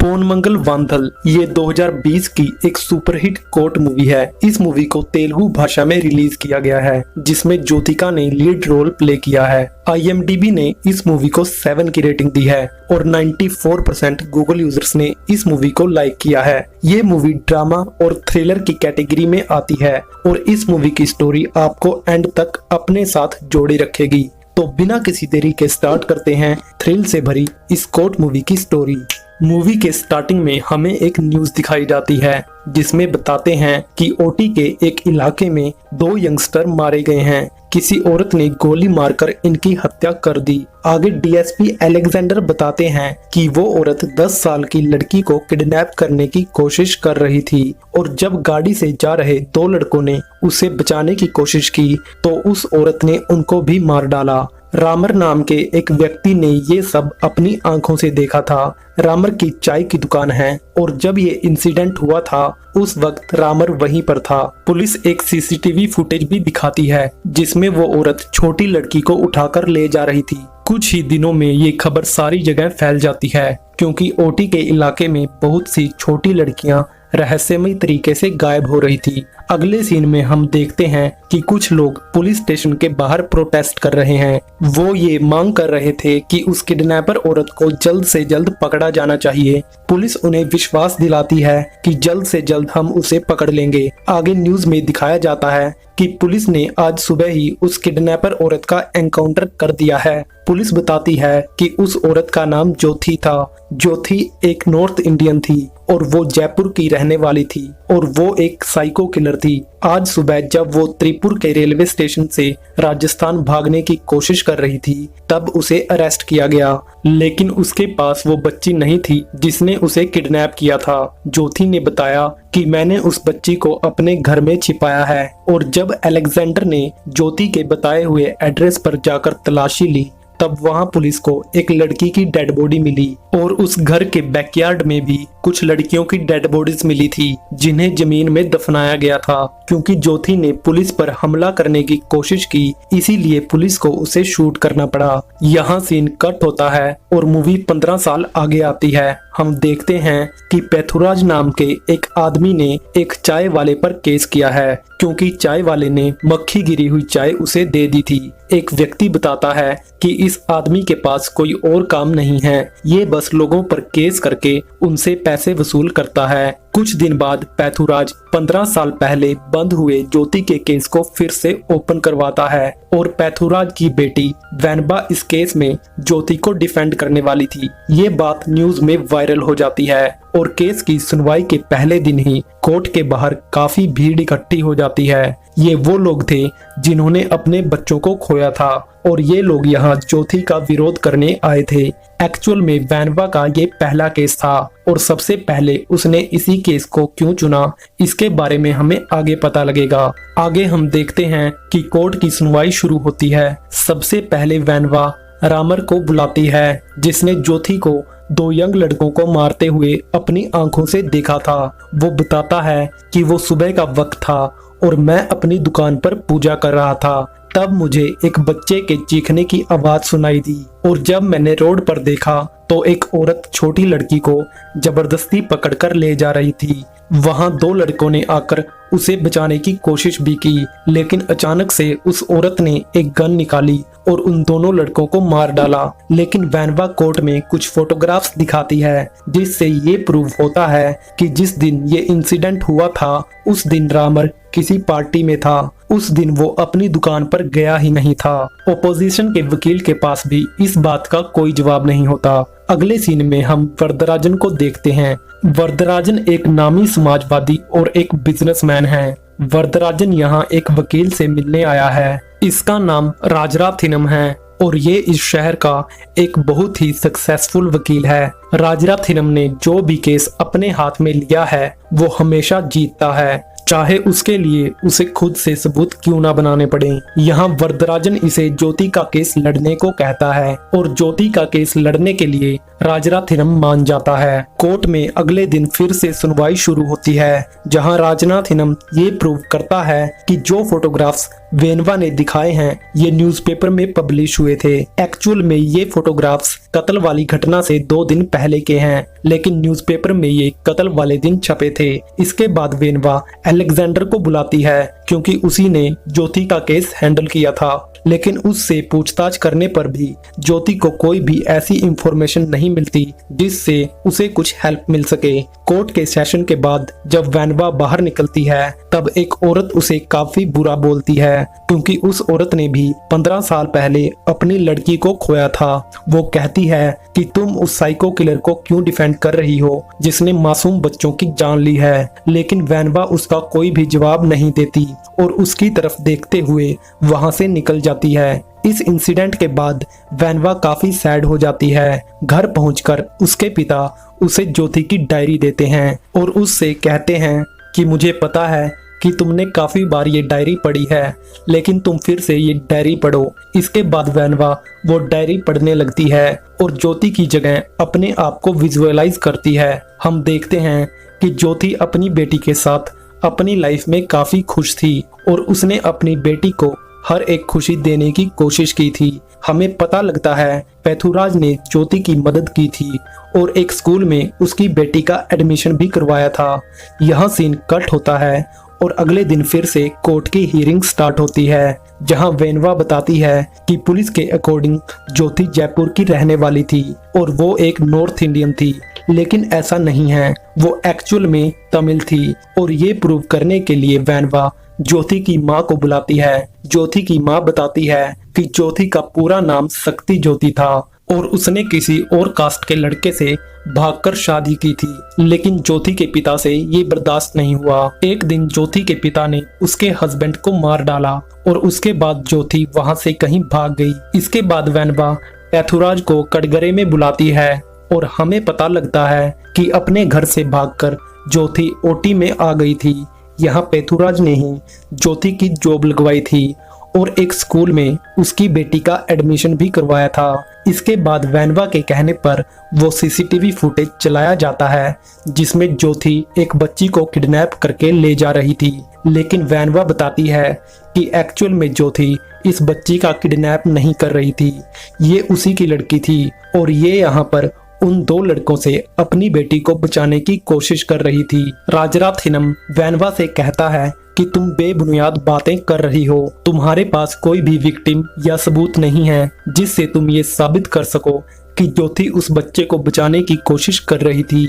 पोन मंगल वांथल ये 2020 की एक सुपरहिट कोर्ट मूवी है। इस मूवी को तेलुगु भाषा में रिलीज किया गया है, जिसमें ज्योतिका ने लीड रोल प्ले किया है। IMDb ने इस मूवी को 7 की रेटिंग दी है और 94% गूगल यूजर्स ने इस मूवी को लाइक किया है। ये मूवी ड्रामा और थ्रिलर की कैटेगरी में आती है और इस मूवी की स्टोरी आपको एंड तक अपने साथ जोड़े रखेगी। तो बिना किसी देरी के स्टार्ट करते हैं थ्रिल से भरी इस कोर्ट मूवी की स्टोरी। मूवी के स्टार्टिंग में हमें एक न्यूज दिखाई जाती है, जिसमें बताते हैं कि ओटी के एक इलाके में 2 यंगस्टर मारे गए हैं। किसी औरत ने गोली मारकर इनकी हत्या कर दी। आगे डीएसपी अलेक्जेंडर बताते हैं कि वो औरत 10 साल की लड़की को किडनैप करने की कोशिश कर रही थी और जब गाड़ी से जा रहे 2 लड़कों ने उसे बचाने की कोशिश की तो उस औरत ने उनको भी मार डाला। रामर नाम के एक व्यक्ति ने ये सब अपनी आंखों से देखा था। रामर की चाय की दुकान है और जब ये इंसिडेंट हुआ था उस वक्त रामर वहीं पर था। पुलिस एक सीसीटीवी फुटेज भी दिखाती है जिसमें वो औरत छोटी लड़की को उठाकर ले जा रही थी। कुछ ही दिनों में ये खबर सारी जगह फैल जाती है क्योंकि ओटी के इलाके में बहुत सी छोटी लड़कियां रहस्यमय तरीके से गायब हो रही थी। अगले सीन में हम देखते हैं कि कुछ लोग पुलिस स्टेशन के बाहर प्रोटेस्ट कर रहे हैं। वो ये मांग कर रहे थे कि उस किडनैपर औरत को जल्द से जल्द पकड़ा जाना चाहिए। पुलिस उन्हें विश्वास दिलाती है कि जल्द से जल्द हम उसे पकड़ लेंगे। आगे न्यूज में दिखाया जाता है कि पुलिस ने आज सुबह ही उस किडनैपर औरत का एनकाउंटर कर दिया है। पुलिस बताती है कि उस औरत का नाम ज्योति था। ज्योति एक नॉर्थ इंडियन थी और वो जयपुर की रहने वाली थी और वो एक साइको किलर थी। आज सुबह जब वो त्रिपुर के रेलवे स्टेशन से राजस्थान भागने की कोशिश कर रही थी तब उसे अरेस्ट किया गया, लेकिन उसके पास वो बच्ची नहीं थी जिसने उसे किडनैप किया था। ज्योति ने बताया कि मैंने उस बच्ची को अपने घर में छिपाया है और जब अलेक्जेंडर ने ज्योति के बताए हुए एड्रेस पर जाकर तलाशी ली तब वहां पुलिस को एक लड़की की डेड बॉडी मिली और उस घर के बैकयार्ड में भी कुछ लड़कियों की डेड बॉडीज मिली थी जिन्हें जमीन में दफनाया गया था। क्योंकि ज्योति ने पुलिस पर हमला करने की कोशिश की इसीलिए पुलिस को उसे शूट करना पड़ा। यहाँ सीन कट होता है और मूवी 15 साल आगे आती है। हम देखते हैं कि पेथुराज नाम के एक आदमी ने एक चाय वाले पर केस किया है क्योंकि चाय वाले ने मक्खी गिरी हुई चाय उसे दे दी थी। एक व्यक्ति बताता है कि इस आदमी के पास कोई और काम नहीं है, ये बस लोगों पर केस करके उनसे पैसे वसूल करता है। कुछ दिन बाद पेथुराज 15 साल पहले बंद हुए ज्योति के केस को फिर से ओपन करवाता है और पेथुराज की बेटी वैनबा इस केस में ज्योति को डिफेंड करने वाली थी। ये बात न्यूज में वायरल हो जाती है और केस की सुनवाई के पहले दिन ही कोर्ट के बाहर काफी भीड़ इकट्ठी हो जाती है। ये वो लोग थे जिन्होंने अपने बच्चों को खोया था और ये लोग यहाँ ज्योति का विरोध करने आए थे। एक्चुअल में वैनबा का ये पहला केस था और सबसे पहले उसने इसी केस को क्यों चुना इसके बारे में हमें आगे पता लगेगा। आगे हम देखते हैं कि कोर्ट की सुनवाई शुरू होती है। सबसे पहले वैनबा रामर को बुलाती है जिसने ज्योति को 2 यंग लड़कों को मारते हुए अपनी आंखों से देखा था। वो बताता है कि वो सुबह का वक्त था और मैं अपनी दुकान पर पूजा कर रहा था, तब मुझे एक बच्चे के चीखने की आवाज सुनाई दी और जब मैंने रोड पर देखा तो एक औरत छोटी लड़की को जबरदस्ती पकड़कर ले जा रही थी। वहां 2 लड़कों ने आकर उसे बचाने की कोशिश भी की, लेकिन अचानक से उस औरत ने एक गन निकाली और उन दोनों लड़कों को मार डाला। लेकिन वैनबा कोर्ट में कुछ फोटोग्राफ्स दिखाती है जिससे ये प्रूव होता है कि जिस दिन ये इंसिडेंट हुआ था उस दिन रामर किसी पार्टी में था। उस दिन वो अपनी दुकान पर गया ही नहीं था। ओपोजिशन के वकील के पास भी इस बात का कोई जवाब नहीं होता। अगले सीन में हम वरदराजन को देखते हैं। वरदराजन एक नामी समाजवादी और एक बिजनेसमैन है। वरदराजन यहाँ एक वकील से मिलने आया है। इसका नाम राजराथिनम है और ये इस शहर का एक बहुत ही सक्सेसफुल वकील है। राजराथिनम ने जो भी केस अपने हाथ में लिया है वो हमेशा जीतता है। चाहे उसके लिए उसे खुद से सबूत क्यों ना बनाने पड़े। यहाँ वरदराजन इसे ज्योति का केस लड़ने को कहता है और ज्योति का केस लड़ने के लिए राजराथिनम मान जाता है। कोर्ट में अगले दिन फिर से सुनवाई शुरू होती है, जहां राजराथिनम ये प्रूव करता है कि जो फोटोग्राफ्स वेनवा ने दिखाए हैं ये न्यूज़पेपर में पब्लिश हुए थे। एक्चुअल में ये फोटोग्राफ्स कत्ल वाली घटना से 2 दिन पहले के हैं, लेकिन न्यूज़पेपर में ये कत्ल वाले दिन छपे थे। इसके बाद वेनवा अलेक्जेंडर को बुलाती है क्योंकि उसी ने ज्योति का केस हैंडल किया था, लेकिन उससे पूछताछ करने पर भी ज्योति को कोई भी ऐसी इंफॉर्मेशन नहीं मिलती जिससे उसे कुछ हेल्प मिल सके। कोर्ट के सेशन के बाद जब वेनवा बाहर निकलती है तब एक औरत उसे काफी बुरा बोलती है क्योंकि उस औरत ने भी 15 साल पहले अपनी लड़की को खोया था। वो कहती है कि तुम उस साइको किलर को क्यों डिफेंड कर रही हो जिसने मासूम बच्चों की जान ली है, लेकिन वेनवा उसका कोई भी जवाब नहीं देती और उसकी तरफ देखते हुए वहां से निकल जाती है। इस इंसिडेंट के बाद वेनवा काफी सैड हो जाती है। घर पहुंचकर उसके पिता उसे ज्योति की डायरी देते हैं और उससे कहते हैं कि मुझे पता है कि तुमने काफी बार ये डायरी पढ़ी है, लेकिन तुम फिर से ये डायरी पढ़ो। इसके बाद वेनवा वो डायरी पढ़ने लगती है और ज्योति की जगह अपने आप को विजुअलाइज करती है। हम देखते हैं कि ज्योति अपनी बेटी के साथ अपनी लाइफ में काफी खुश थी और उसने अपनी बेटी को हर एक खुशी देने की कोशिश की थी। हमें पता लगता है पैथुराज ने ज्योति की मदद की थी और एक स्कूल में उसकी बेटी का एडमिशन भी करवाया था। यह सीन कट होता है और अगले दिन फिर से कोर्ट की हियरिंग स्टार्ट होती है, जहां वेनवा बताती है कि पुलिस के अकॉर्डिंग ज्योति जयपुर की रहने वाली थी और वो एक नॉर्थ इंडियन थी, लेकिन ऐसा नहीं है, वो एक्चुअल में तमिल थी। और ये प्रूव करने के लिए वेनवा ज्योति की माँ को बुलाती है। ज्योति की माँ बताती है कि ज्योति का पूरा नाम शक्ति ज्योति था और उसने किसी और कास्ट के लड़के से भागकर शादी की थी, लेकिन ज्योति के पिता से ये बर्दाश्त नहीं हुआ। एक दिन ज्योति के पिता ने उसके हस्बैंड को मार डाला और उसके बाद ज्योति वहां से कहीं भाग गई। इसके बाद वेनवा पैथुराज को कटघरे में बुलाती है और हमें पता लगता है कि अपने घर से भागकर ज्योति ओटी में आ गई थी। यहाँ पैथुराज ने ही ज्योति की जॉब लगवाई थी और एक स्कूल में उसकी बेटी का एडमिशन भी करवाया था। इसके बाद वेनवा के कहने पर वो सीसीटीवी फुटेज चलाया जाता है जिसमें ज्योति एक बच्ची को किडनैप करके ले जा रही थी, लेकिन वेनवा बताती है कि एक्चुअल में ज्योति इस बच्ची का किडनैप नहीं कर रही थी, ये उसी की लड़की थी और ये यहाँ पर उन 2 लड़कों से अपनी बेटी को बचाने की कोशिश कर रही थी। राजराथिनम वेनवा से कहता है कि तुम बेबुनियाद बातें कर रही हो, तुम्हारे पास कोई भी विक्टिम या सबूत नहीं है जिससे तुम ये साबित कर सको कि ज्योति उस बच्चे को बचाने की कोशिश कर रही थी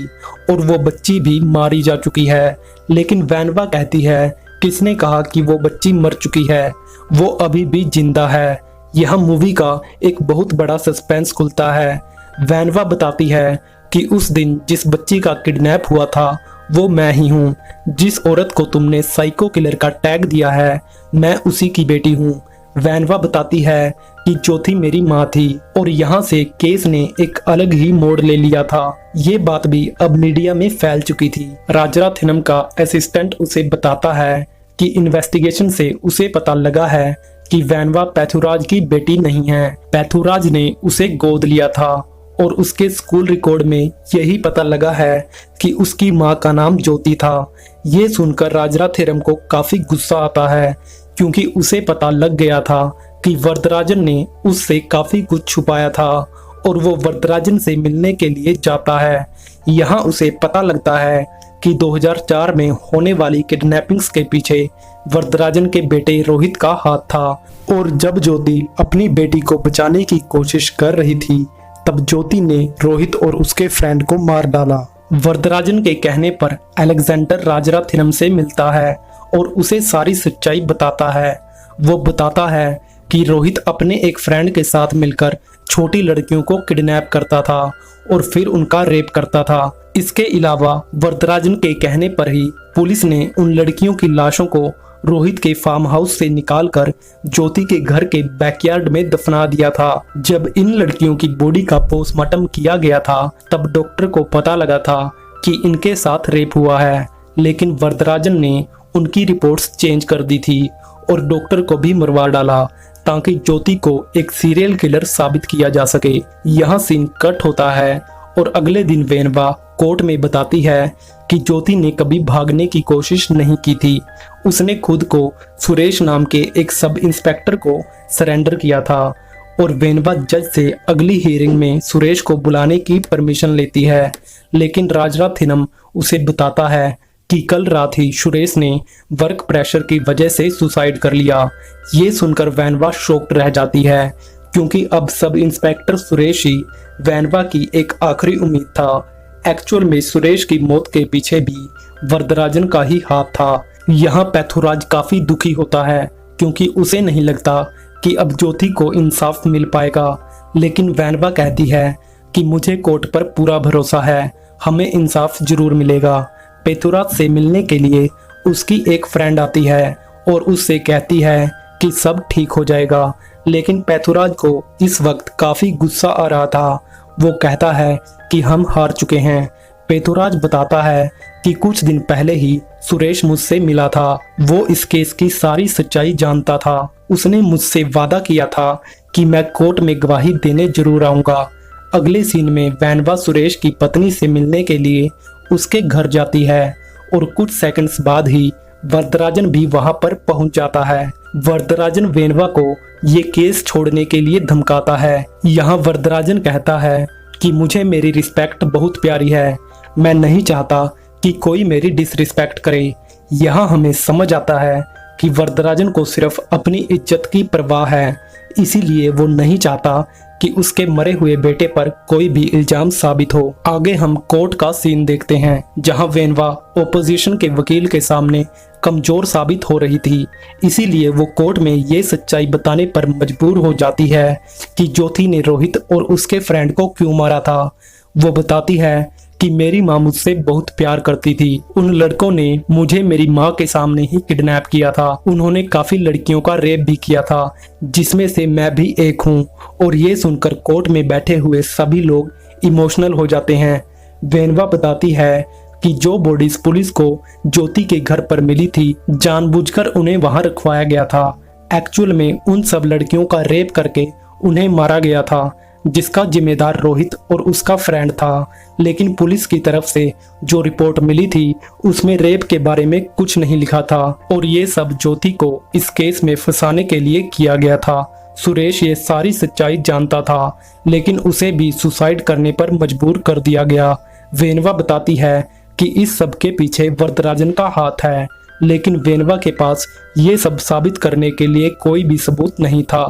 और वो बच्ची भी मारी जा चुकी है। लेकिन वेनवा कहती है किसने कहा कि वो बच्ची मर चुकी है, वो अभी भी जिंदा है। यह मूवी का एक बहुत बड़ा सस्पेंस खुलता है। वेनवा बताती है कि उस दिन जिस बच्ची का किडनैप हुआ था वो मैं ही हूँ। जिस औरत को तुमने साइको किलर का टैग दिया है मैं उसी की बेटी हूँ। वेनवा बताती है कि ज्योति मेरी माँ थी और यहाँ से केस ने एक अलग ही मोड़ ले लिया था। ये बात भी अब मीडिया में फैल चुकी थी। राजराथिनम का असिस्टेंट उसे बताता है कि इन्वेस्टिगेशन से उसे पता लगा है कि वेनवा पैथुराज की बेटी नहीं है। पैथुराज ने उसे गोद लिया था और उसके स्कूल रिकॉर्ड में यही पता लगा है कि उसकी माँ का नाम ज्योति था। ये सुनकर राजराथिनम को काफी गुस्सा आता है क्योंकि उसे पता लग गया था कि वरदराजन ने उससे काफी कुछ छुपाया था और वो वरदराजन से मिलने के लिए जाता है। यहाँ उसे पता लगता है कि 2004 में होने वाली किडनैपिंग्स के पीछे वरदराजन के बेटे रोहित का हाथ था और जब ज्योति अपनी बेटी को बचाने की कोशिश कर रही थी तब ज्योति ने रोहित और उसके फ्रेंड को मार डाला। वरदराजन के कहने पर अलेक्जेंडर राजराथिनम से मिलता है और उसे सारी सच्चाई बताता है। वो बताता है कि रोहित अपने एक फ्रेंड के साथ मिलकर छोटी लड़कियों को किडनैप करता था और फिर उनका रेप करता था। इसके अलावा वरदराजन के कहने पर ही पुलिस ने उन लड़कियों की लाशों को रोहित के फार्म हाउस से निकालकर ज्योति के घर के बैकयार्ड में दफना दिया था। जब इन लड़कियों की बॉडी का पोस्टमार्टम किया गया था तब डॉक्टर को पता लगा था कि इनके साथ रेप हुआ है, लेकिन वरदराजन ने उनकी रिपोर्ट्स चेंज कर दी थी और डॉक्टर को भी मरवा डाला ताकि ज्योति को एक सीरियल किलर साबित किया जा सके। यहाँ सीन कट होता है और अगले दिन वेनवा कोर्ट में बताती है कि ज्योति ने कभी भागने की कोशिश नहीं की थी। उसने खुद को सुरेश नाम के एक सब इंस्पेक्टर को सरेंडर किया था और वेनवा जज से अगली हियरिंग में सुरेश को बुलाने की परमिशन लेती है, लेकिन राजराथिनम उसे बताता है कि कल रात ही सुरेश ने वर्क प्रेशर की वजह से सुसाइड कर लिया। ये सुनकर वेनवा शॉक्ड रह जाती है क्योंकि अब सब इंस्पेक्टर सुरेश ही वेनवा की एक आखिरी उम्मीद था। एक्चुअल में सुरेश की मौत के पीछे भी वरदराजन का ही हाथ था। यहाँ पैथुराज काफी दुखी होता है क्योंकि उसे नहीं लगता कि अब ज्योति को इंसाफ मिल पाएगा, लेकिन वेनवा कहती है कि मुझे कोर्ट पर पूरा भरोसा है, हमें इंसाफ जरूर मिलेगा। पैथुराज से मिलने के लिए उसकी एक फ्रेंड आती है और उससे कहती है कि सब ठीक हो जाएगा, लेकिन पैथुराज को इस वक्त काफी गुस्सा आ रहा था। वो कहता है कि हम हार चुके हैं। पैथुराज बताता है कि कुछ दिन पहले ही सुरेश मुझसे मिला था, वो इस केस की सारी सच्चाई जानता था। उसने मुझसे वादा किया था कि मैं कोर्ट में गवाही देने जरूर आऊंगा। अगले सीन में वेनवा सुरेश की पत्नी से मिलने के लिए उसके घर जाती है और कुछ सेकंड्स बाद ही वरदराजन भी वहां पर पहुंच जाता है। वरदराजन वेनवा को ये केस छोड़ने के लिए धमकाता है। यहाँ वरदराजन कहता है कि मुझे मेरी रिस्पेक्ट बहुत प्यारी है, मैं नहीं चाहता कि कोई मेरी डिसरिस्पेक्ट करे। यहाँ हमें समझ आता है कि वरदराजन को सिर्फ अपनी इज्जत की परवाह है, इसीलिए वो नहीं चाहता कि उसके मरे हुए बेटे पर कोई भी इल्जाम साबित हो। आगे हम कोर्ट का सीन देखते हैं जहां वेनवा ओपोजिशन के वकील के सामने कमजोर साबित हो रही थी, इसीलिए वो कोर्ट में ये सच्चाई बताने पर मजबूर हो जाती है कि ज्योति ने रोहित और उसके फ्रेंड को क्यों मारा था। वो बताती है कि मेरी माँ मुझसे बहुत प्यार करती थी, उन लड़कों ने मुझे मेरी माँ के सामने ही किडनैप किया था। उन्होंने काफी लड़कियों का रेप भी किया था, जिसमें से मैं भी एक हूँ। और ये सुनकर कोर्ट में बैठे हुए सभी लोग इमोशनल हो जाते हैं। वेनवा बताती है कि जो बॉडीज पुलिस को ज्योति के घर पर मिली थी, जानबूझकर उन्हें वहां रखवाया गया था। एक्चुअल में उन सब लड़कियों का रेप करके उन्हें मारा गया था, जिसका जिम्मेदार रोहित और उसका फ्रेंड था। लेकिन पुलिस की तरफ से जो रिपोर्ट मिली थी उसमें रेप के बारे में कुछ नहीं लिखा था और ये सब ज्योति को इस केस में फंसाने के लिए किया गया था। सुरेश ये सारी सच्चाई जानता था, लेकिन उसे भी सुसाइड करने पर मजबूर कर दिया गया। वेनवा बताती है कि इस सब के पीछे वरदराजन का हाथ है, लेकिन वेनवा के पास ये सब साबित करने के लिए कोई भी सबूत नहीं था।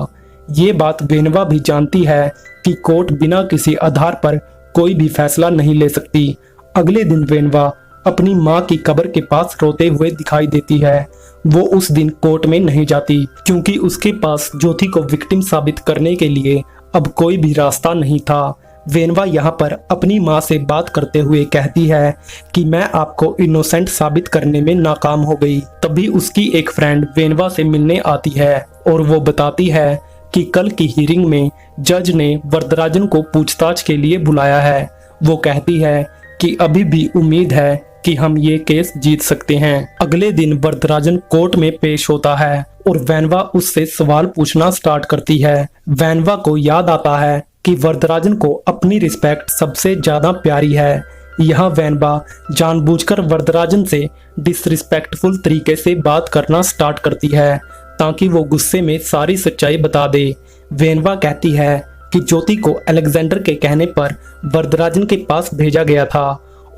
ये बात वेनवा भी जानती है कि कोर्ट बिना किसी आधार पर कोई भी फैसला नहीं ले सकती। अगले दिन वेनवा अपनी माँ की कब्र के पास रोते हुए दिखाई देती है। वो उस दिन कोर्ट में नहीं जाती क्योंकि उसके पास ज्योति को विक्टिम साबित करने के लिए अब कोई भी रास्ता नहीं था। वेनवा यहाँ पर अपनी माँ से बात करते हुए कहती है कि मैं आपको इनोसेंट साबित करने में नाकाम हो गई। तभी उसकी एक फ्रेंड वेनवा से मिलने आती है और वो बताती है कि कल की हियरिंग में जज ने वरदराजन को पूछताछ के लिए बुलाया है। वो कहती है कि अभी भी उम्मीद है कि हम ये केस जीत सकते हैं। अगले दिन वरदराजन कोर्ट में पेश होता है और वेनवा उससे सवाल पूछना स्टार्ट करती है। वेनवा को याद आता है कि वरदराजन को अपनी रिस्पेक्ट सबसे ज्यादा प्यारी है। यहाँ वेनवा जानबूझकर वरदराजन से डिसरिस्पेक्टफुल तरीके से बात करना स्टार्ट करती है ताकि वो गुस्से में सारी सच्चाई बता दे। वेनवा कहती है कि ज्योति को अलेक्जेंडर के कहने पर वरदराजन के पास भेजा गया था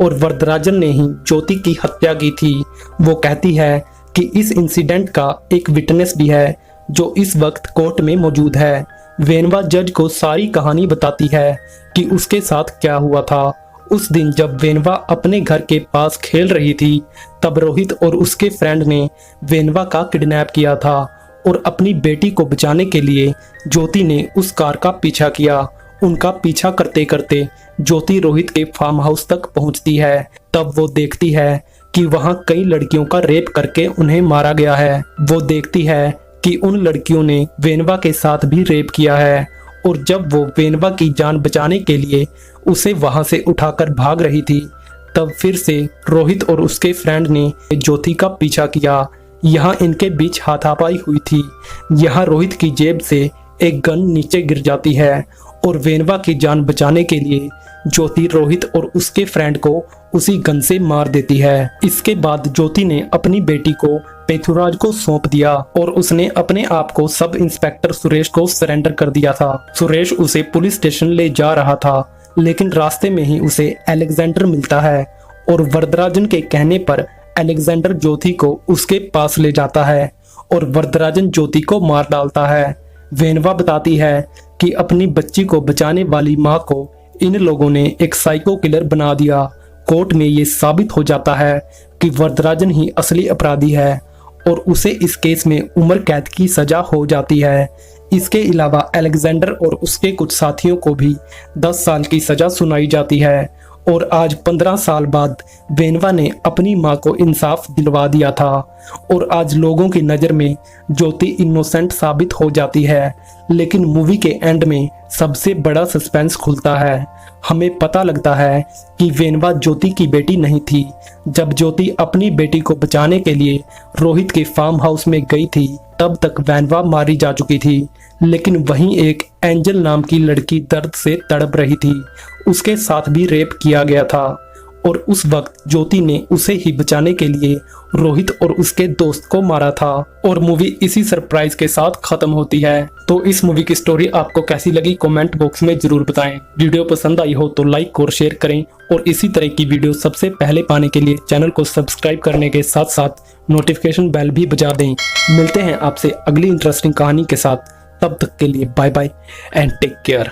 और वरदराजन ने ही ज्योति की हत्या की थी। वो कहती है कि इस इंसिडेंट का एक विटनेस भी है जो इस वक्त कोर्ट में मौजूद है। वेनवा जज को सारी कहानी बताती है कि उसके साथ क्या हुआ था। उस दिन जब वेनवा अपने घर के पास खेल रही थी, तब रोहित और उसके फ्रेंड ने वेनवा का किडनैप किया था और अपनी बेटी को बचाने के लिए ज्योति ने उस कार का पीछा किया। उनका पीछा करते करते ज्योति रोहित के फार्म हाउस तक पहुंचती है। तब वो देखती है कि वहां कई लड़कियों का रेप करके उन्हें मारा गया है। वो देखती है कि उन लड़कियों ने वेनवा के साथ भी रेप किया है और जब वो वेनवा की जान बचाने के लिए उसे वहां से उठाकर भाग रही थी, तब फिर से रोहित और उसके फ्रेंड ने ज्योति का पीछा किया। यहाँ इनके बीच हाथापाई हुई थी। यहाँ रोहित की जेब से एक गन नीचे गिर जाती है और वेनवा की जान बचाने के लिए ज्योति रोहित और उसके फ्रेंड को उसी गन से मार देती है। इसके बाद ज्योति ने अपनी बेटी को पेथुराज को सौंप दिया और उसने अपने आप को सब इंस्पेक्टर सुरेश को सरेंडर कर दिया था। सुरेश उसे पुलिस स्टेशन ले जा रहा था, लेकिन रास्ते में ही उसे अलेक्जेंडर मिलता है और वरदराजन के कहने पर अलेक्जेंडर ज्योति को उसके पास ले जाता है और वरदराजन ज्योति को मार डालता है। वेनवा बताती है कि अपनी बच्ची को बचाने वाली माँ को इन लोगों ने एक साइको किलर बना दिया। कोर्ट में ये साबित हो जाता है कि वरदराजन ही असली अपराधी है और उसे इस केस में उम्र कैद की सजा हो जाती है। इसके अलावा अलेक्जेंडर और उसके कुछ साथियों को भी 10 साल की सजा सुनाई जाती है और आज 15 साल बाद वेनवा ने अपनी मां को इंसाफ दिलवा दिया था और आज लोगों की नज़र में ज्योति इनोसेंट साबित हो जाती है। लेकिन मूवी के एंड में सबसे बड़ा सस्पेंस खुलता है। हमें पता लगता है कि वेनवा ज्योति की बेटी नहीं थी। जब ज्योति अपनी बेटी को बचाने के लिए रोहित के फार्म हाउस में गई थी, तब तक वेनवा मारी जा चुकी थी, लेकिन वहीं एक एंजल नाम की लड़की दर्द से तड़प रही थी। उसके साथ भी रेप किया गया था और उस वक्त ज्योति ने उसे ही बचाने के लिए रोहित और उसके दोस्त को मारा था और मूवी इसी सरप्राइज के साथ खत्म होती है। तो इस मूवी की स्टोरी आपको कैसी लगी कमेंट बॉक्स में जरूर बताएं। वीडियो पसंद आई हो तो लाइक और शेयर करें और इसी तरह की वीडियो सबसे पहले पाने के लिए चैनल को सब्सक्राइब करने के साथ साथ नोटिफिकेशन बेल भी बजा दें। मिलते हैं आपसे अगली इंटरेस्टिंग कहानी के साथ, तब तक के लिए bye bye and take care.